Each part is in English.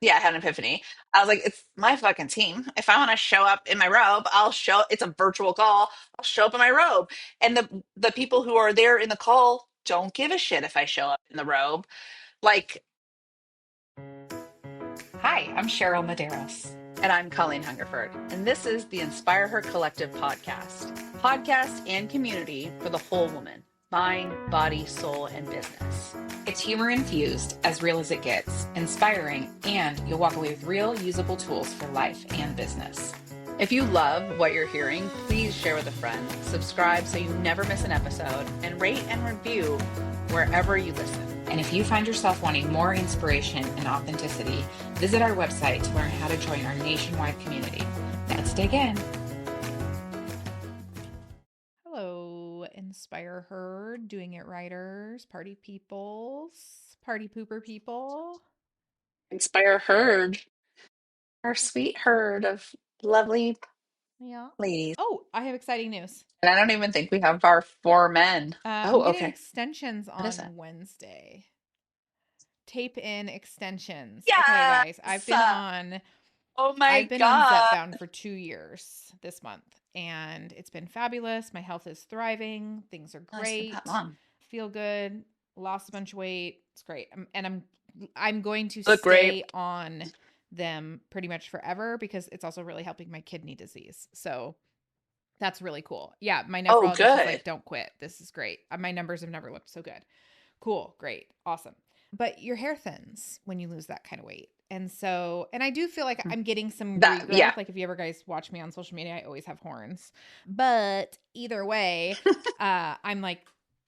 yeah, I had an epiphany. I was like, it's my fucking team. If I want to show up in my robe, I'll show. It's a virtual call. I'll show up in my robe, and the people who are there in the call don't give a shit if I show up in the robe. Like, Hi, I'm Cheryl Maderos. and I'm Colleen Hungerford, and this is the Inspire Her Collective podcast and community for the whole woman, mind, body, soul, and business. It's humor infused, as real as it gets, inspiring, and you'll walk away with real, usable tools for life and business. If you love what you're hearing, please share with a friend, subscribe so you never miss an episode, and rate and review wherever you listen. And if you find yourself wanting more inspiration and authenticity, visit our website to learn how to join our nationwide community. Let's dig in. Hello, Inspire Her, Doing It Writers, Party Peoples, Party Pooper People. Inspire Herd, our sweet herd of lovely Yeah. ladies. Oh, I have exciting news. And I don't even think we have our four men. I'm Oh, getting okay. extensions What is it? on Wednesday. Tape in extensions. Okay, guys, Yes! Oh my I've been on God. Zepbound for 2 years this month, and it's been fabulous. My health is thriving. Things are Oh, it's been that great. long. Feel good. Lost a bunch of weight. It's great. I'm going to Look great. stay on them pretty much forever because it's also really helping my kidney disease. So that's really cool. Yeah, my Oh, nephrologist was good. like, "Don't quit. This is great." My numbers have never looked so good. Cool, great, awesome. But your hair thins when you lose that kind of weight. And I do feel like I'm getting some That, yeah. regrowth. Like if you ever guys watch me on social media, I always have horns. But either way, I'm like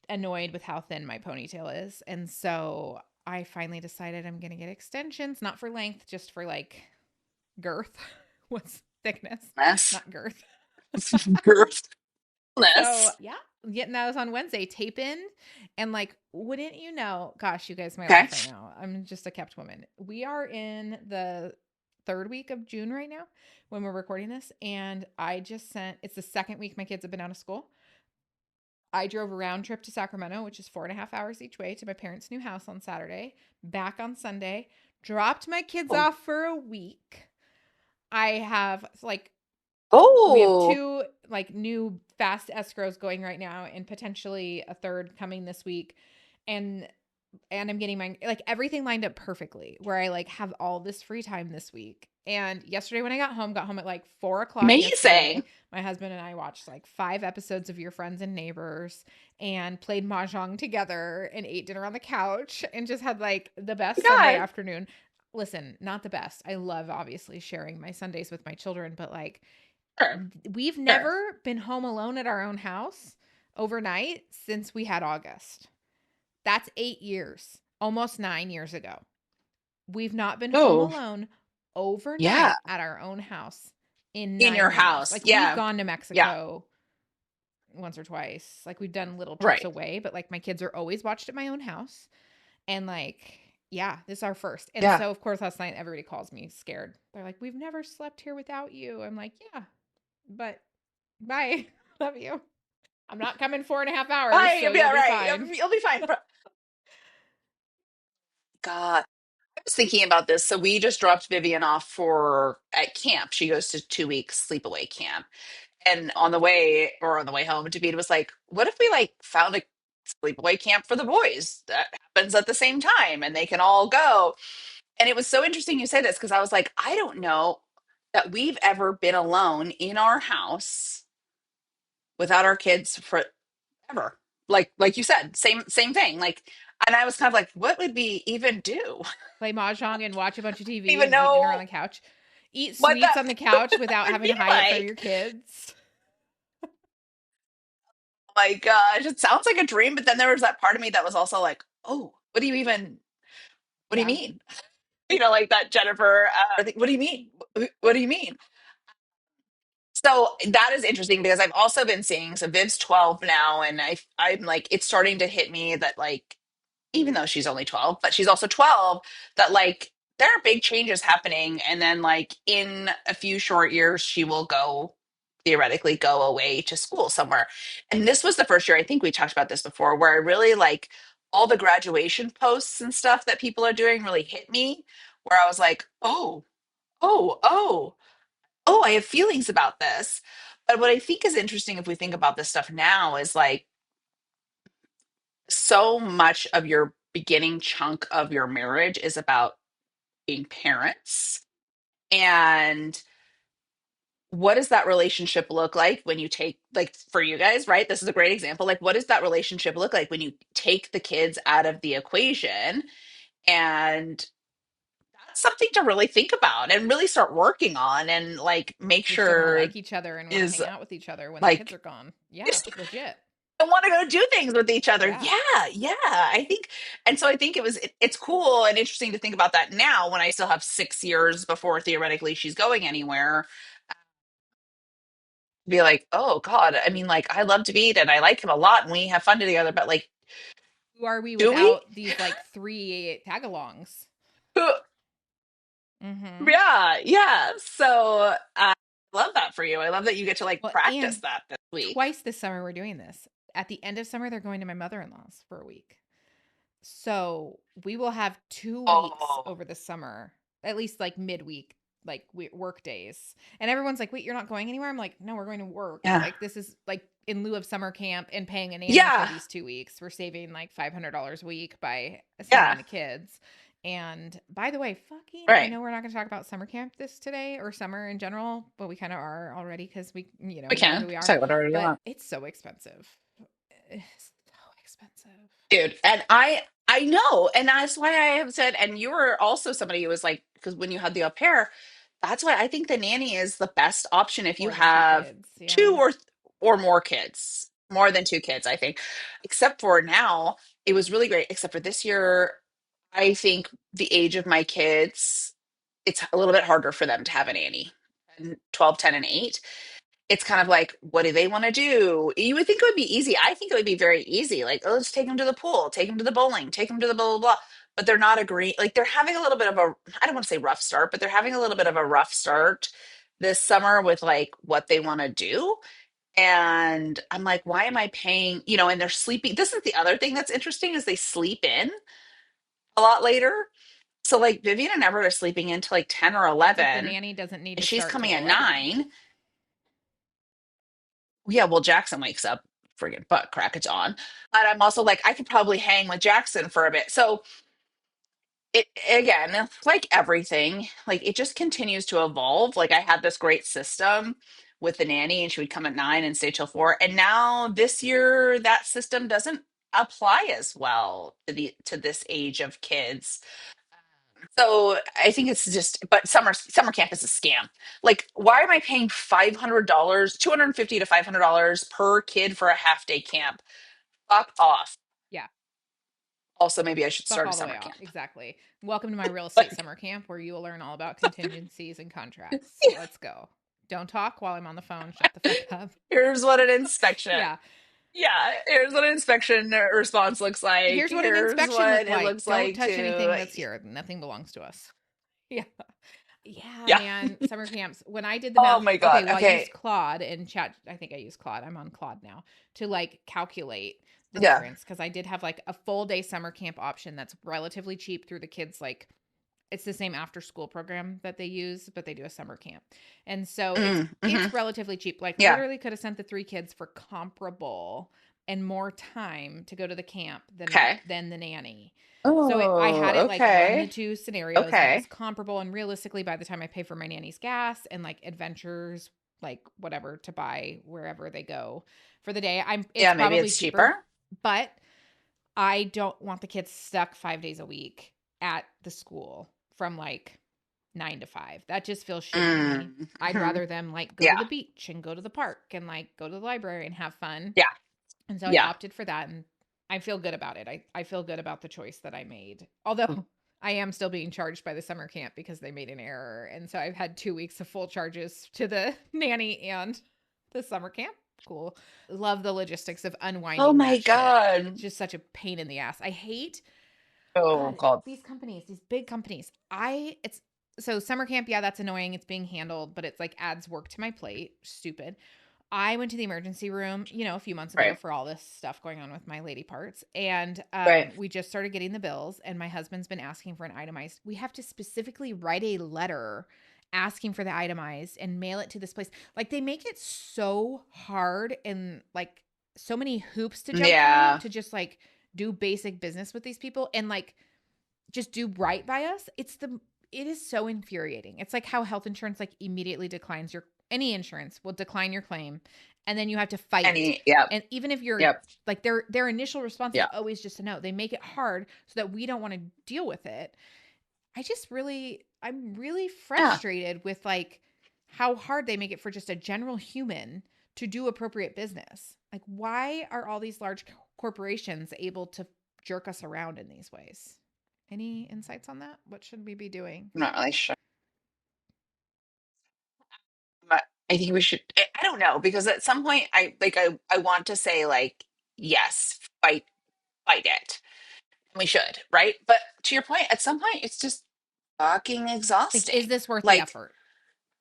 annoyed with how thin my ponytail is. And so I finally decided I'm going to get extensions, not for length, just for like girth. What's thickness, Mess. not girth. So Girthness. yeah, getting those on Wednesday. Tape in, and like, wouldn't you know? Gosh, you guys might Okay. laugh right now. I'm just a kept woman. We are in the third week of June right now when we're recording this, and I just sent. It's the second week my kids have been out of school. I drove a round trip to Sacramento, which is 4.5 hours each way, to my parents' new house on Saturday. Back on Sunday, dropped my kids Oh. off for a week. I have like we have Oh. two like new fast escrows going right now and potentially a third coming this week. And I'm getting my like everything lined up perfectly where I like have all this free time this week. And yesterday when I got home at like 4 o'clock Amazing. yesterday, my husband and I watched like 5 episodes of Your Friends and Neighbors and played mahjong together and ate dinner on the couch and just had like the best Sunday God. afternoon. Listen, not the best. I love obviously sharing my Sundays with my children, but like Sure. we've Sure. never been home alone at our own house overnight since we had August. That's 8 years, almost 9 years ago. We've not been home Oh, alone yeah. overnight at our own house in In your 9 years. house. Like we've Yeah. gone to Yeah. Mexico once or twice. Like we've done little trips Right. away, but like my kids are always watched at my own house. And like, yeah, this is our first. And Yeah. so, of course, last night everybody calls me scared. They're like, "We've never slept here without you." I'm like, "Yeah, but bye. Love you. I'm not coming 4.5 hours, Hi, so you'll be you'll all be right. fine." You'll be fine. God. I was thinking about this. So we just dropped Vivian off for at camp. She goes to 2 weeks sleepaway camp. And on the way home, David was like, what if we like found a sleepaway camp for the boys that happens at the same time and they can all go? And it was so interesting you say this because I was like, I don't know that we've ever been alone in our house without our kids forever. Like you said, same thing. Like, and I was kind of like, what would we even do? Play mahjong and watch a bunch of I TV even and eat dinner on know the couch. Eat what sweets that on the couch without would having be to hide it from your like. kids. Oh my gosh, it sounds like a dream, but then there was that part of me that was also like, oh, what do you Yeah. mean? Like that Jennifer, what do you mean? What do you mean? So that is interesting because I've also been seeing, so Viv's 12 now, and I'm like, it's starting to hit me that like, even though she's only 12, but she's also 12, that like there are big changes happening. And then like in a few short years, she will theoretically go away to school somewhere. And this was the first year, I think we talked about this before, where I really like all the graduation posts and stuff that people are doing really hit me, where I was like, oh, oh, I have feelings about this. But what I think is interesting if we think about this stuff now is like so much of your beginning chunk of your marriage is about being parents. And what does that relationship look like when you take, like, for you guys, right? This is a great example. Like, what does that relationship look like when you take the kids out of the equation? And that's something to really think about and really start working on and like make You're still gonna sure like each other and want to is hang out with each other when the kids like are gone. Yeah, legit. and want to go do things with each other. Yeah. Yeah. I think, and so I think it's cool and interesting to think about that now when I still have 6 years before theoretically she's going anywhere. Be like, oh God, I mean, like I love David and I like him a lot and we have fun together, but like, Who are we do we? without these like 3 tag-alongs? Mm-hmm. Yeah. So I love that for you. I love that you get to like Well, practice and that this week. twice this summer we're doing this. At the end of summer, they're going to my mother-in-law's for a week. So we will have 2 weeks Oh, over the summer, at least like midweek, like work days. And everyone's like, wait, you're not going anywhere? I'm like, no, we're going to work. yeah. Like, this is like in lieu of summer camp and paying a nanny for Yeah. these 2 weeks. We're saving like $500 a week by sending Yeah. the kids. And by the way, I Right. know we're not going to talk about summer camp this today or summer in general, but we kind of are already because We we are can who we are. talk about whatever you But want. it's so expensive. It's so expensive. Dude, and I know, and that's why I have said, and you were also somebody who was like, because when you had the au pair, that's why I think the nanny is the best option if you More than two have kids. two Yeah. or more kids, more than two kids, I think. Except for now, it was really great. Except for this year, I think the age of my kids, it's a little bit harder for them to have a nanny. And 12, 10, and 8, it's kind of like, what do they want to do? You would think it would be easy. I think it would be very easy. Like, oh, let's take them to the pool, take them to the bowling, take them to the blah, blah, blah. But they're not agreeing. Like, they're having a little bit of a, I don't want to say rough start, but they're having a little bit of a rough start this summer with like what they want to do. And I'm like, why am I paying, and they're sleeping. This is the other thing that's interesting is they sleep in a lot later. So like Vivian and Everett are sleeping into like 10 or That's if the 11 nanny doesn't need and to she's start coming till at 11. 9. Yeah, well, Jackson wakes up friggin' butt crack it's on. But I'm also like, I could probably hang with Jackson for a bit. So it again, like everything, like it just continues to evolve. Like I had this great system with the nanny and she would come at 9 and stay till 4. And now this year that system doesn't apply as well to this age of kids. So I think it's just, but summer camp is a scam. Like, why am I paying $500, $250 to $500 per kid for a half day camp? Fuck off. Yeah. Also, maybe I should Fuck start a all the summer way off. camp. Exactly. Welcome to my real estate Like, summer camp where you will learn all about contingencies and contracts. Let's go. Don't talk while I'm on the phone. Shut the fuck up. here's what an inspection. Yeah. Yeah, here's what an inspection response looks like. Here's what an Here's inspection what looked it like. looks Don't like touch anything to, that's here. Nothing belongs to us. Yeah. Yeah, yeah. man. Summer camps. When I did the Oh math, my God. okay, well, I used Okay. Claude and chat. I think I used Claude. I'm on Claude now to like calculate the Yeah. difference because I did have like a full day summer camp option that's relatively cheap through the kids. Like it's the same after school program that they use, but they do a summer camp. And so Hmm. it's relatively cheap. Like Yeah. literally could have sent the 3 kids for comparable and more time to go to the camp Okay. than the nanny. So I Oh, had it like run the okay. two scenarios and it was Okay. comparable. And realistically, by the time I pay for my nanny's gas and like adventures, like whatever to buy wherever they go for the day, it's Yeah, maybe probably it's cheaper. cheaper. But I don't want the kids stuck 5 days a week at the school from like 9 to 5. That just feels shitty to me. I'd Mm-hmm. rather them like go to Yeah. the beach and go to the park and like go to the library and have fun. Yeah. And so I Yeah. opted for that and I feel good about it. I feel good about the choice that I made. Although I am still being charged by the summer camp because they made an error. And so I've had 2 weeks of full charges to the nanny and the summer camp. Cool. Love the logistics of Oh unwinding my that shit. God. It's just such a pain in the ass. I hate Oh God, God. these companies, these big companies. It's so summer camp, yeah, that's annoying. It's being handled, but it's like adds work to my plate. Stupid. I went to the emergency room, a few months ago Right. for all this stuff going on with my lady parts. And Right. we just started getting the bills, and my husband's been asking for an itemized. We have to specifically write a letter asking for the itemized and mail it to this place. Like, they make it so hard and like so many hoops to jump through Yeah. to just like do basic business with these people and like just do right by us. It is so infuriating. It's like how health insurance like immediately declines your any insurance will decline your claim, and then you have to fight. Any, yep. And even if you're Yep. like their initial response is Yeah. always just a no. They make it hard so that we don't want to deal with it. I'm really Yeah. frustrated with like how hard they make it for just a general human to do appropriate business. Like, why are all these large corporations able to jerk us around in these ways? Any insights on that? What should we be doing? I'm not really sure. But I think we should, I don't know, because at some point I want to say like, yes, fight it. We should, right? But to your point, at some point it's just fucking Like, is exhausting. this worth the Like, effort?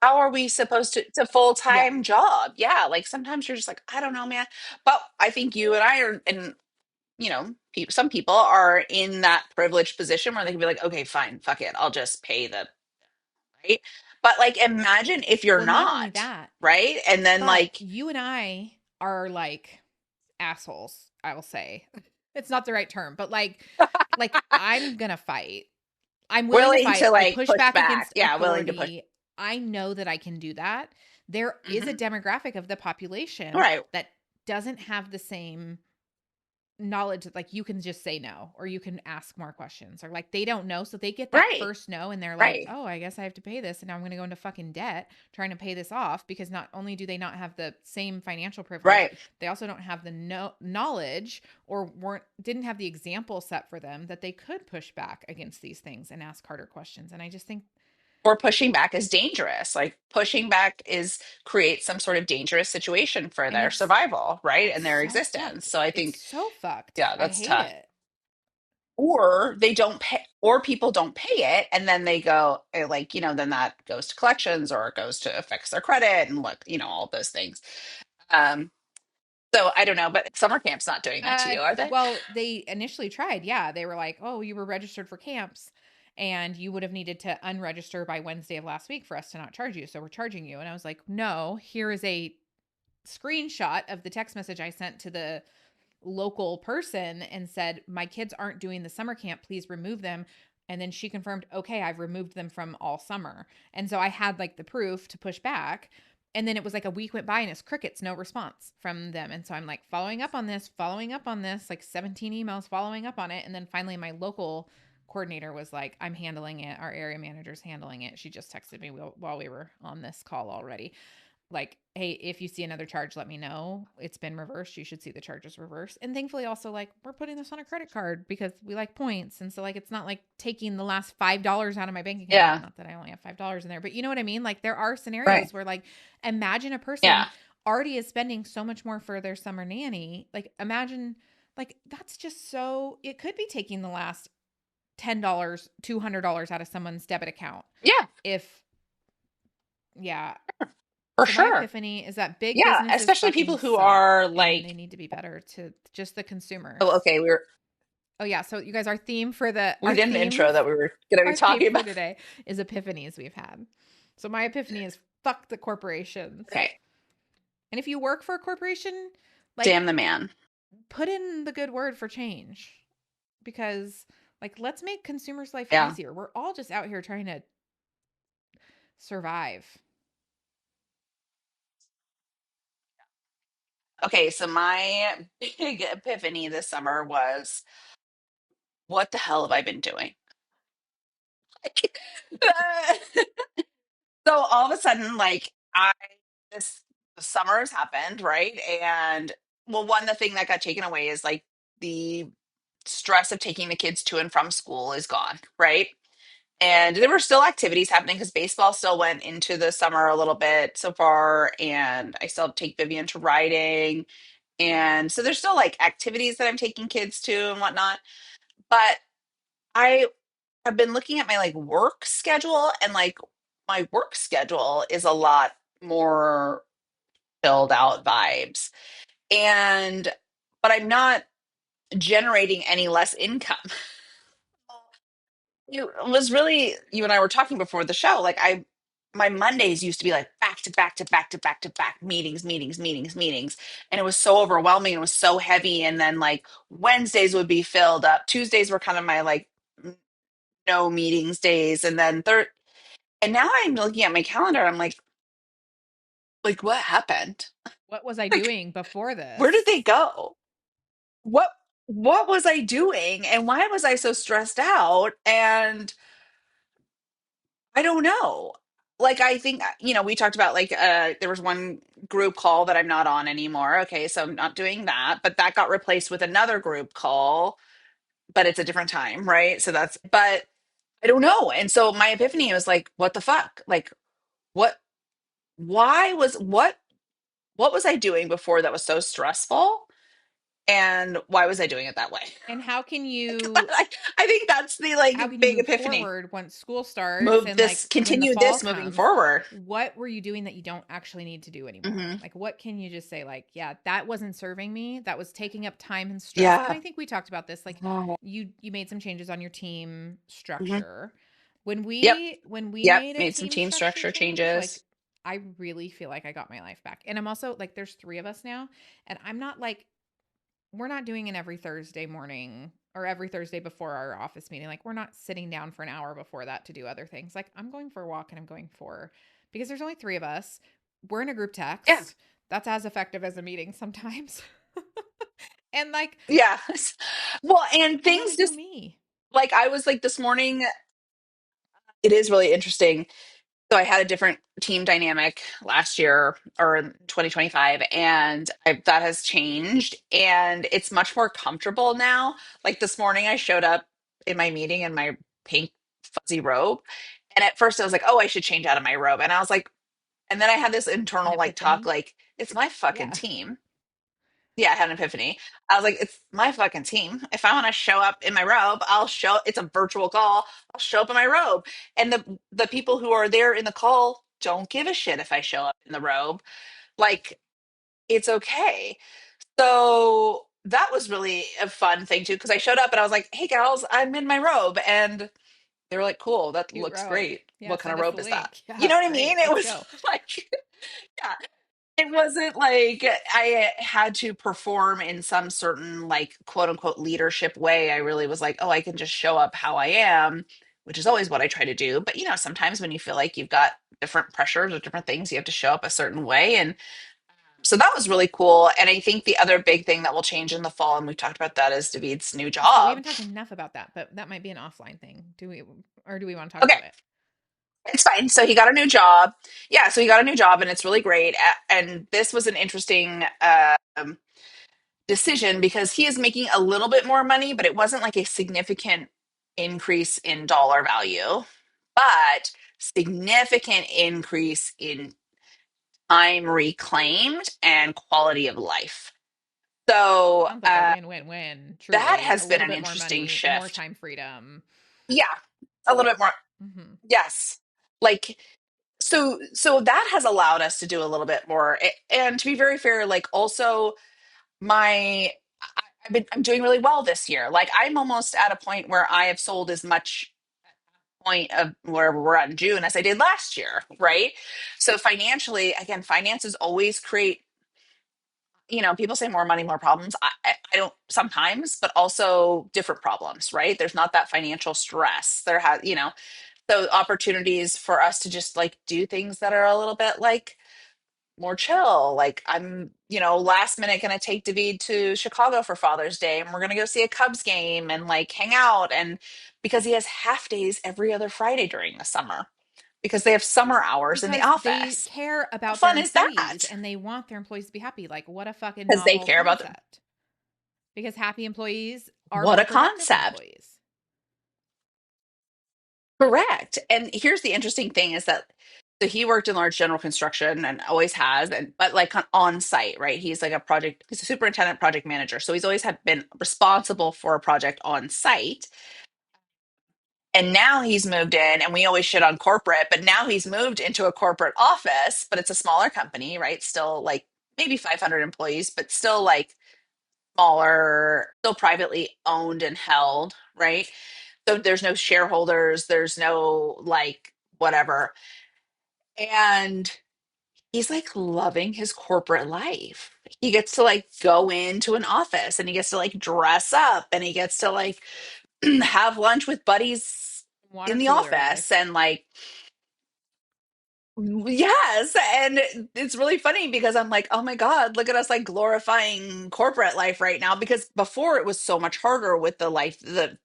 how are we supposed to, it's a Yeah. full-time job. Yeah. Like sometimes you're just like, I don't know, man. But I think you and I are in, some people are in that privileged position where they can be like, okay, fine, fuck it. I'll just pay the, right? But like, imagine if you're Well, not only not, that, right? And then but like, you and I are like assholes, I will say. It's not the right term, but like I'm going to fight. I'm willing to willing fight. to I like push push back back. against Yeah. Willing to push. authority. I know that I can do that. There is a Hmm. demographic of the population Right. that doesn't have the same knowledge that like you can just say no or you can ask more questions or like they don't know, so they get that Right. first no and they're like, Right. oh, I guess I have to pay this, and now I'm going to go into fucking debt trying to pay this off, because not only do they not have the same financial privilege, Right. they also don't have the knowledge or didn't have the example set for them that they could push back against these things and ask harder questions. And I just think Or pushing back is dangerous. Like pushing back is creates some sort of dangerous situation for and their survival, right? it's And their so existence. fucked. So I It's think, so fucked. yeah, I that's hate tough. it. Or they don't pay, or people don't pay it, and then they go like, then that goes to collections or it goes to affects their credit and look, all those things. Um, so I don't know, but summer camp's not doing that to you, are they? Well, they initially tried. Yeah, they were like, "Oh, you were registered for camps, and you would have needed to unregister by Wednesday of last week for us to not charge you. So we're charging you." And I was like, "No, here is a screenshot of the text message I sent to the local person and said, "My kids aren't doing the summer camp. Please remove them." And then she confirmed, "Okay, I've removed them from all summer." And so I had like the proof to push back. And then it was like a week went by and it's crickets, no response from them. And so I'm like following up on this, like 17 emails following up on it. And then finally my local coordinator was like, "I'm handling it. Our area manager's handling it." She just texted me while we were on this call already, like, "Hey, if you see another charge, let me know. It's been reversed. You should see the charges reversed." And thankfully also like we're putting this on a credit card because we like points. And so like it's not like taking the last $5 out of my bank account. Yeah. Not that I only have $5 in there, but you know what I mean? Like there are Right. scenarios where like imagine a person Yeah. already is spending so much more for their summer nanny. Like imagine like that's just so it could be taking the last $10, $200 out of someone's debit account Yeah. if yeah, For so my sure. epiphany is that big Yeah. businesses Especially people fucking who suck are and they like, need to be better to just the oh, consumers. okay, Oh yeah, so you guys, we did an intro that we were going to be our theme talking for about. today is epiphanies we've had. So my epiphany is fuck the corporations. Okay. And if you work for a corporation, like Damn the man. put in the good word for change, because like let's make consumers' life Yeah. easier. We're all just out here trying to survive. Okay, so my big epiphany this summer was, what the hell have I been doing? So all of a sudden, like this summer has happened, right? And well, the thing that got taken away is like the stress of taking the kids to and from school is gone, right? And there were still activities happening because baseball still went into the summer a little bit so far, and I still take Vivian to riding. And so there's still like activities that I'm taking kids to and whatnot. But I have been looking at my like work schedule, and like my work schedule is a lot more filled out vibes. And, but I'm not generating any less income. It was really, you and I were talking before the show. Like, my Mondays used to be like back to back to back to back to back meetings, meetings, meetings, meetings. And it was so overwhelming. It was so heavy. And then like Wednesdays would be filled up. Tuesdays were kind of my like no meetings days. And then and now I'm looking at my calendar. I'm like, what happened? What was I Like, doing before where did this? they go? What, what was I doing? And why was I so stressed out? And I don't know. Like, I think, we talked about like there was one group call that I'm not on anymore. Okay, so I'm not doing that, but that got replaced with another group call, but it's a different time, right? So but I don't know. And so my epiphany was like, what the fuck? Like, what why was what was I doing before that was so stressful? And why was I doing it that way? And But I think that's the like how can you big move epiphany. forward once school starts Move and this, like when the continue fall this moving comes? forward. What were you doing that you don't actually need to do anymore? Hmm. Like what can you just say like, yeah, that wasn't serving me. That was taking up time and stress. And Yeah. I think we talked about this like you made some changes on your team Hmm. structure. When Yep. we Yep. made a Made some team team structure structure change, like changes. I really feel like I got my life back. And I'm also like there's 3 of us now and I'm not like we're not doing an every Thursday morning or every Thursday before our office meeting. Like we're not sitting down for an hour before that to do other things. Like I'm going for a walk and I'm going for because there's only 3 of us. We're in a group Yeah. text. That's as effective as a meeting sometimes. And like Yeah. Well, and I want to things do just me. like I was like this morning, it is really interesting. So I had a different team dynamic last year or in 2025, and that has changed, and it's much more comfortable now. Like this morning, I showed up in my meeting in my pink fuzzy robe, and at first I was like, "Oh, I should change out of my robe," and I was like, and then I had this An internal like talk, epiphany. like it's my fucking Yeah. team. Yeah, I had an epiphany. I was like, it's my fucking team. If I want to show up in my robe, I'll show. It's a virtual call. I'll show up in my robe. And the people who are there in the call don't give a shit if I show up in the robe. Like, it's okay. So that was really a fun thing too, because I showed up and I was like, hey gals, I'm in my robe. And they were like, cool, that Cute looks robe. great. Yeah, What kind send of us robe the is that? link. You Yeah, know what I great. mean? It Let's was go. like, yeah, it wasn't like I had to perform in some certain like quote unquote leadership way. I really was like, oh, I can just show up how I am, which is always what I try to do. But sometimes when you feel like you've got different pressures or different things, you have to show up a certain way. And so that was really cool. And I think the other big thing that will change in the fall, and we've talked about that, is David's new So we job. haven't talked enough about that, but that might be an offline thing. Do we want to talk Okay, about it? it's fine. So he got a new job. Yeah, so he got a new job and it's really great. And this was an interesting decision because he is making a little bit more money, but it wasn't like a significant increase in dollar value, but significant increase in time reclaimed and quality of life. So Sounds like a win-win-win, that truly. A has been little an bit more interesting money, more shift. time freedom. Yeah, a little bit more. Mhm. Yes. Like so that has allowed us to do a little bit more. And to be very fair, like also my I'm doing really well this year. Like I'm almost at a point where I have sold as much point of where we're at in June as I did last year, right? So financially, again, finances always create, people say more money, more problems. I don't sometimes, but also different problems, right? There's not that financial stress. So opportunities for us to just like do things that are a little bit like more chill. Like I'm, last minute gonna take David to Chicago for Father's Day and we're gonna go see a Cubs game and like hang out, and because he has half days every other Friday during the summer because they have summer hours in the Because they office. care How about their fun is employees that? and they want their employees to be happy. Like, what a fucking Because they novel care about them. concept. Because happy employees are What more a productive concept. employees. Correct. And here's the interesting thing is that so he worked in large general construction and always has, and but like on site, right? He's a superintendent project manager. So he's always had been responsible for a project on site. And now he's moved in, and we always shit on corporate, but now he's moved into a corporate office, but it's a smaller company, right? Still like maybe 500 employees, but still like smaller, still privately owned and held, right? So there's no shareholders, there's no like whatever. And he's like loving his corporate life. He gets to like go into an office and he gets to like dress up and he gets to like have lunch with buddies Water in the cooler office life. and like yes, and it's really funny because I'm like, oh my God, look at us like glorifying corporate life right now. Because before it was so much harder with the life, the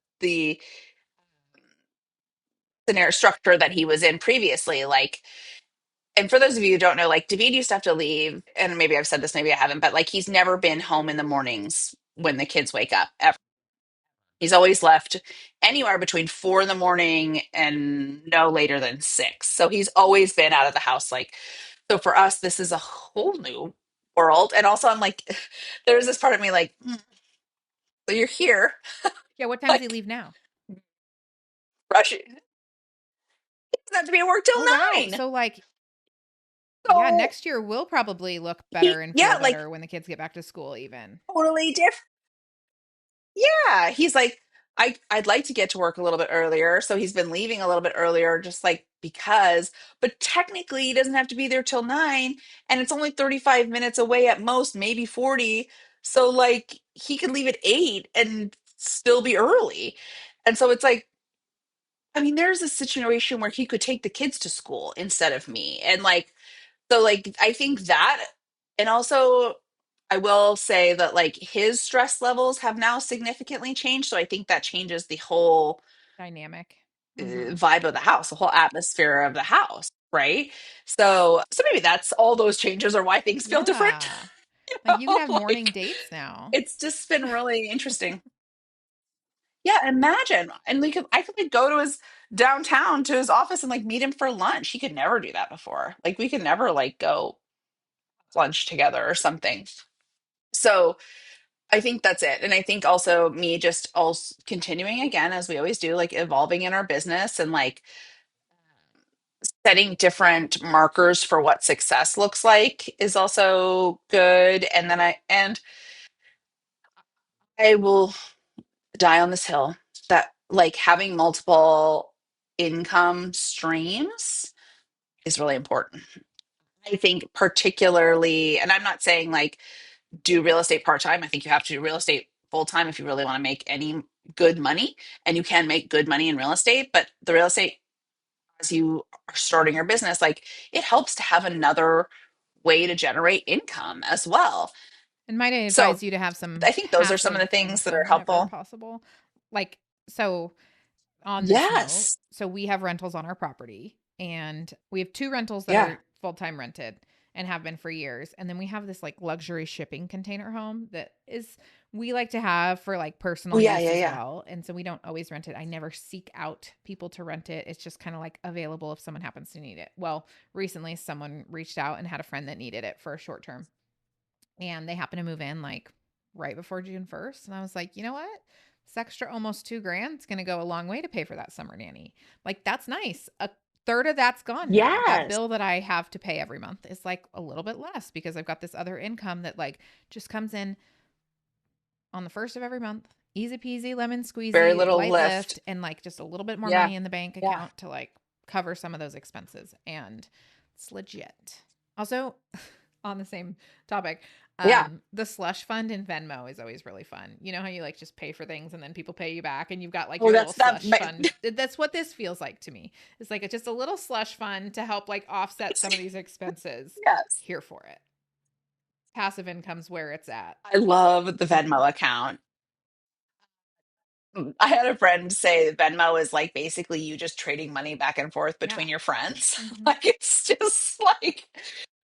scenario structure that he was in previously. Like, and for those of you who don't know, like David used to have to leave, and maybe I've said this, maybe I haven't, but like he's never been home in the mornings when the kids wake up ever. He's always left anywhere between 4 in the morning and no later than 6. So he's always been out of the house. Like, so for us, this is a whole new world. And also, I'm like, there's this part of me like, so you're here, Yeah, what time does he like, leave now? rushing. He doesn't have to be at work till Oh wow. 9. So like yeah, So next year will probably look better he, and feel yeah, like better when the kids get back to school even. totally different. Yeah, he's like, I'd like to get to work a little bit earlier. So he's been leaving a little bit earlier, just like because, but technically he doesn't have to be there till 9, and it's only 35 minutes away at most, maybe 40. So like he could leave at 8 and still be early. And so it's like, I mean, there's a situation where he could take the kids to school instead of me. And like, so like I think that, and also I will say that like his stress levels have now significantly changed. So I think that changes the whole Dynamic. Mhm. vibe of the house, the whole atmosphere of the house, right? So maybe that's all those changes are why things feel different. Yeah. Like you could have morning Like dates now. it's just been really interesting. Yeah, imagine. And I could like go to his downtown to his office and like meet him for lunch. He could never do that before. Like we could never like go lunch together or something. So I think that's it. And I think also me just also continuing again, as we always do, like evolving in our business and like setting different markers for what success looks like is also good. And I will die on this hill that like having multiple income streams is really important. I think particularly, and I'm not saying like do real estate part time. I think you have to do real estate full time if you really want to make any good money. And you can make good money in real estate, but the real estate, as you are starting your business, like it helps to have another way to generate income as well. And might I So advise you to have some I think those are some of passive the things that are income whenever helpful. possible. Like so on this note, Yes. so we have rentals on our property and we have two rentals that Yeah. are full-time rented and have been for years. And then we have this like luxury shipping container home that is we like to have for like Oh, personal yeah. use Yeah. as Yeah. well. And so we don't always rent it. I never seek out people to rent it. It's just kind of like available if someone happens to need it. Well, recently someone reached out and had a friend that needed it for a short term and they happened to move in like right before June 1st. And I was like, you know what? This extra almost 2 grand is going to go a long way to pay for that summer nanny. Like, that's nice. A third of that's gone now. That Yes. bill that I have to pay every month is like a little bit less because I've got this other income that like just comes in on the first of every month. Easy peasy, lemon Very squeezy, little light lift. lift, and like just a little bit more Yeah. money in the bank Yeah. account to like cover some of those expenses. And it's legit. Also, on the same topic, Yeah. the slush fund in Venmo is always really fun. You know how you like just pay for things and then people pay you back and you've got like Oh, your little that's that. slush fund. That's what this feels like to me. It's like it's just a little slush fund to help like offset some of these expenses. Yes. Here for it. Passive income's where it's at. I love the Venmo account. I had a friend say Venmo is like basically you just trading money back and forth Yeah. between your friends. Mm-hmm. Like it's just like,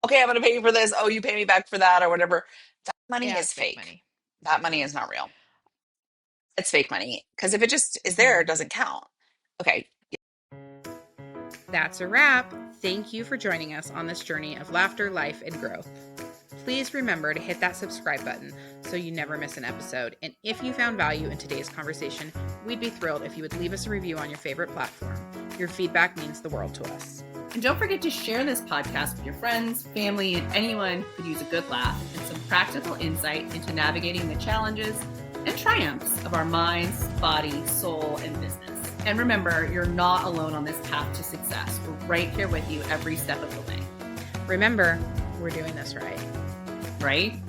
okay, I'm gonna pay you for this. Oh, you pay me back for that or whatever. That money Yeah, is it's fake fake. money. That money is not real. It's fake money. Because if it just is there, Mm-hmm. it doesn't count. Okay. That's a wrap. Thank you for joining us on this journey of laughter, life, and growth. Please remember to hit that subscribe button so you never miss an episode. And if you found value in today's conversation, we'd be thrilled if you would leave us a review on your favorite platform. Your feedback means the world to us. And don't forget to share this podcast with your friends, family, and anyone who could use a good laugh and some practical insight into navigating the challenges and triumphs of our minds, body, soul, and business. And remember, you're not alone on this path to success. We're right here with you every step of the way. Remember, we're doing this right. Right?